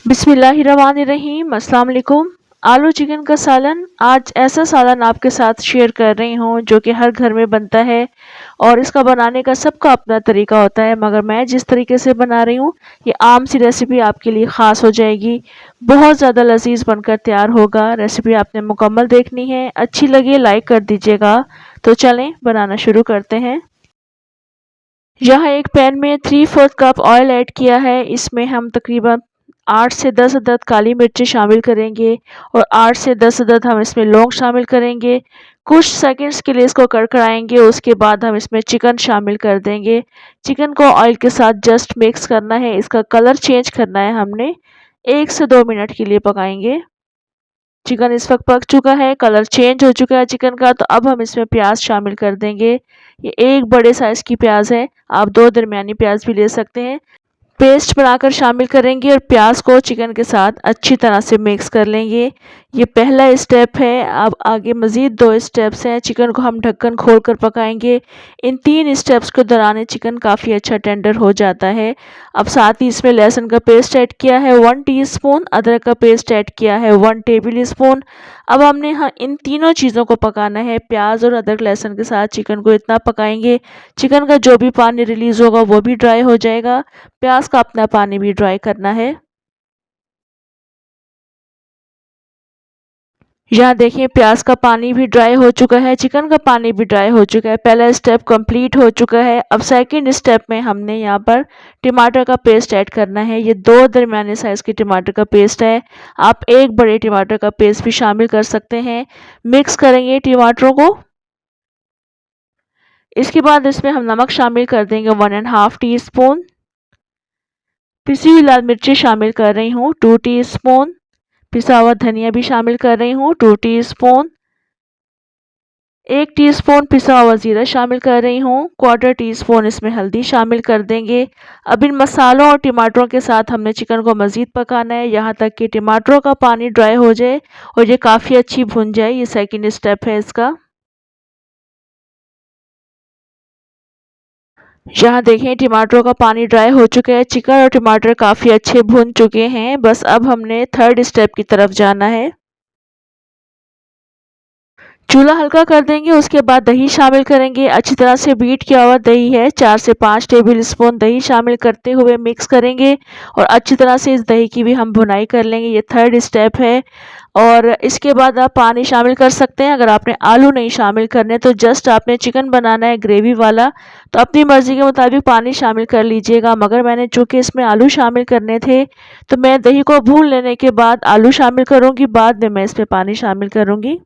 बिस्मिल्लाहिर्रहमानिर्रहीम अस्सलाम वालेकुम। आलू चिकन का सालन। आज ऐसा सालन आपके साथ शेयर कर रही हूँ जो कि हर घर में बनता है और इसका बनाने का सबका अपना तरीका होता है, मगर मैं जिस तरीके से बना रही हूँ ये आम सी रेसिपी आपके लिए ख़ास हो जाएगी। बहुत ज़्यादा लजीज बनकर तैयार होगा। रेसिपी आपने मुकम्मल देखनी है, अच्छी लगे लाइक कर दीजिएगा। तो चलें बनाना शुरू करते हैं। यहाँ एक पैन में 3/4 कप ऑयल ऐड किया है। इसमें हम तकरीबन 8 से 10 अदद काली मिर्ची शामिल करेंगे और 8 से 10 अदद हम इसमें लौंग शामिल करेंगे। कुछ सेकंड्स के लिए इसको कड़कड़ाएंगे। उसके बाद हम इसमें चिकन शामिल कर देंगे। चिकन को ऑयल के साथ जस्ट मिक्स करना है, इसका कलर चेंज करना है। हमने 1 से 2 मिनट के लिए पकाएंगे। चिकन इस वक्त पक चुका है, कलर चेंज हो चुका है चिकन का। तो अब हम इसमें प्याज शामिल कर देंगे। ये एक बड़े साइज़ की प्याज है, आप 2 दरमियानी प्याज भी ले सकते हैं। पेस्ट बनाकर शामिल करेंगे और प्याज को चिकन के साथ अच्छी तरह से मिक्स कर लेंगे। ये पहला स्टेप है। अब आगे मज़ीद 2 स्टेप्स हैं। चिकन को हम ढक्कन खोलकर पकाएंगे। इन 3 स्टेप्स के दौरान चिकन काफ़ी अच्छा टेंडर हो जाता है। अब साथ ही इसमें लहसुन का पेस्ट ऐड किया है 1 टीस्पून, अदरक का पेस्ट ऐड किया है 1 टेबल स्पून। अब हमने इन तीनों चीज़ों को पकाना है। प्याज और अदरक लहसुन के साथ चिकन को इतना पकाएंगे, चिकन का जो भी पानी रिलीज़ होगा वो भी ड्राई हो जाएगा। प्याज का अपना पानी भी ड्राई करना है। यहाँ देखिए प्याज का पानी भी ड्राई हो चुका है, चिकन का पानी भी ड्राई हो चुका है। पहला स्टेप कंप्लीट हो चुका है। अब सेकंड स्टेप में हमने यहाँ पर टमाटर का पेस्ट ऐड करना है। ये 2 दरमियाने साइज़ के टमाटर का पेस्ट है, आप एक बड़े टमाटर का पेस्ट भी शामिल कर सकते हैं। मिक्स करेंगे टमाटरों को। इसके बाद इसमें हम नमक शामिल कर देंगे 1.5 टीस्पून। पिसी हुई लाल मिर्ची शामिल कर रही हूँ 2 टीस्पून। पिसा हुआ धनिया भी शामिल कर रही हूँ 2 टीस्पून। 1 टीस्पून पिसा हुआ ज़ीरा शामिल कर रही हूँ। 1/4 टीस्पून इसमें हल्दी शामिल कर देंगे। अब इन मसालों और टमाटरों के साथ हमने चिकन को मज़ीद पकाना है, यहाँ तक कि टमाटरों का पानी ड्राई हो जाए और ये काफ़ी अच्छी भुन जाए। ये सेकंड स्टेप है इसका। यहाँ देखें टमाटरों का पानी ड्राई हो चुका है, चिकन और टमाटर काफ़ी अच्छे भुन चुके हैं। बस अब हमने थर्ड स्टेप की तरफ जाना है। चूल्हा हल्का कर देंगे। उसके बाद दही शामिल करेंगे। अच्छी तरह से बीट किया हुआ दही है, 4 से 5 टेबल स्पून दही शामिल करते हुए मिक्स करेंगे और अच्छी तरह से इस दही की भी हम भुनाई कर लेंगे। ये थर्ड स्टेप है। और इसके बाद आप पानी शामिल कर सकते हैं। अगर आपने आलू नहीं शामिल करने तो जस्ट आपने चिकन बनाना है ग्रेवी वाला, तो अपनी मर्ज़ी के मुताबिक पानी शामिल कर लीजिएगा। मगर मैंने चूँकि इसमें आलू शामिल करने थे तो मैं दही को भून लेने के बाद आलू शामिल करूँगी, बाद में मैं इसमें पानी शामिल करूँगी।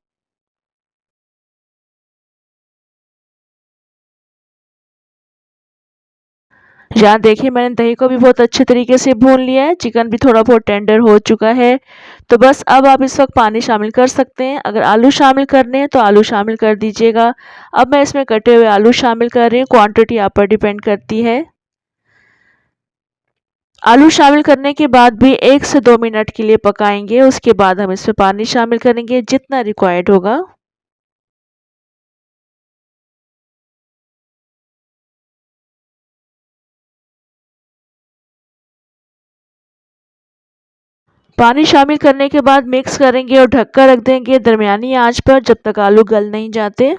यहाँ देखिए मैंने दही को भी बहुत अच्छे तरीके से भून लिया है, चिकन भी थोड़ा बहुत टेंडर हो चुका है। तो बस अब आप इस वक्त पानी शामिल कर सकते हैं। अगर आलू शामिल करने हैं तो आलू शामिल कर दीजिएगा। अब मैं इसमें कटे हुए आलू शामिल कर रही हूँ, क्वांटिटी आप पर डिपेंड करती है। आलू शामिल करने के बाद भी 1 से 2 मिनट के लिए पकाएंगे। उसके बाद हम इसमें पानी शामिल करेंगे जितना रिक्वायर्ड होगा। पानी शामिल करने के बाद मिक्स करेंगे और ढककर रख देंगे दरमियानी आंच पर जब तक आलू गल नहीं जाते।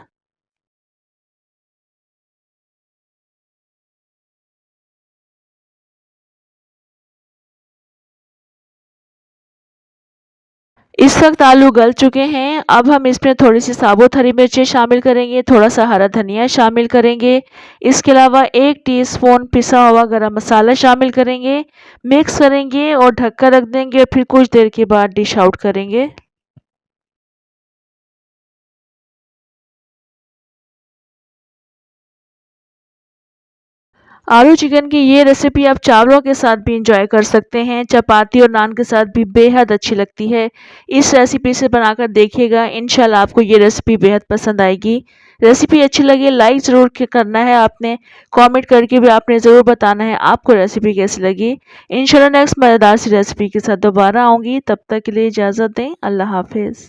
इस वक्त आलू गल चुके हैं। अब हम इसमें थोड़ी सी साबुत हरी मिर्चें शामिल करेंगे, थोड़ा सा हरा धनिया शामिल करेंगे। इसके अलावा 1 टीस्पून पिसा हुआ गरम मसाला शामिल करेंगे। मिक्स करेंगे और ढककर रख देंगे और फिर कुछ देर के बाद डिश आउट करेंगे। आलू चिकन की ये रेसिपी आप चावलों के साथ भी इंजॉय कर सकते हैं, चपाती और नान के साथ भी बेहद अच्छी लगती है। इस रेसिपी से बनाकर देखिएगा, इंशाल्लाह आपको ये रेसिपी बेहद पसंद आएगी। रेसिपी अच्छी लगे लाइक ज़रूर करना है आपने, कमेंट करके भी आपने ज़रूर बताना है आपको रेसिपी कैसी लगी। इंशाल्लाह नेक्स्ट मज़ेदार सी रेसिपी के साथ दोबारा आऊँगी, तब तक के लिए इजाज़त दें। अल्लाह हाफिज़।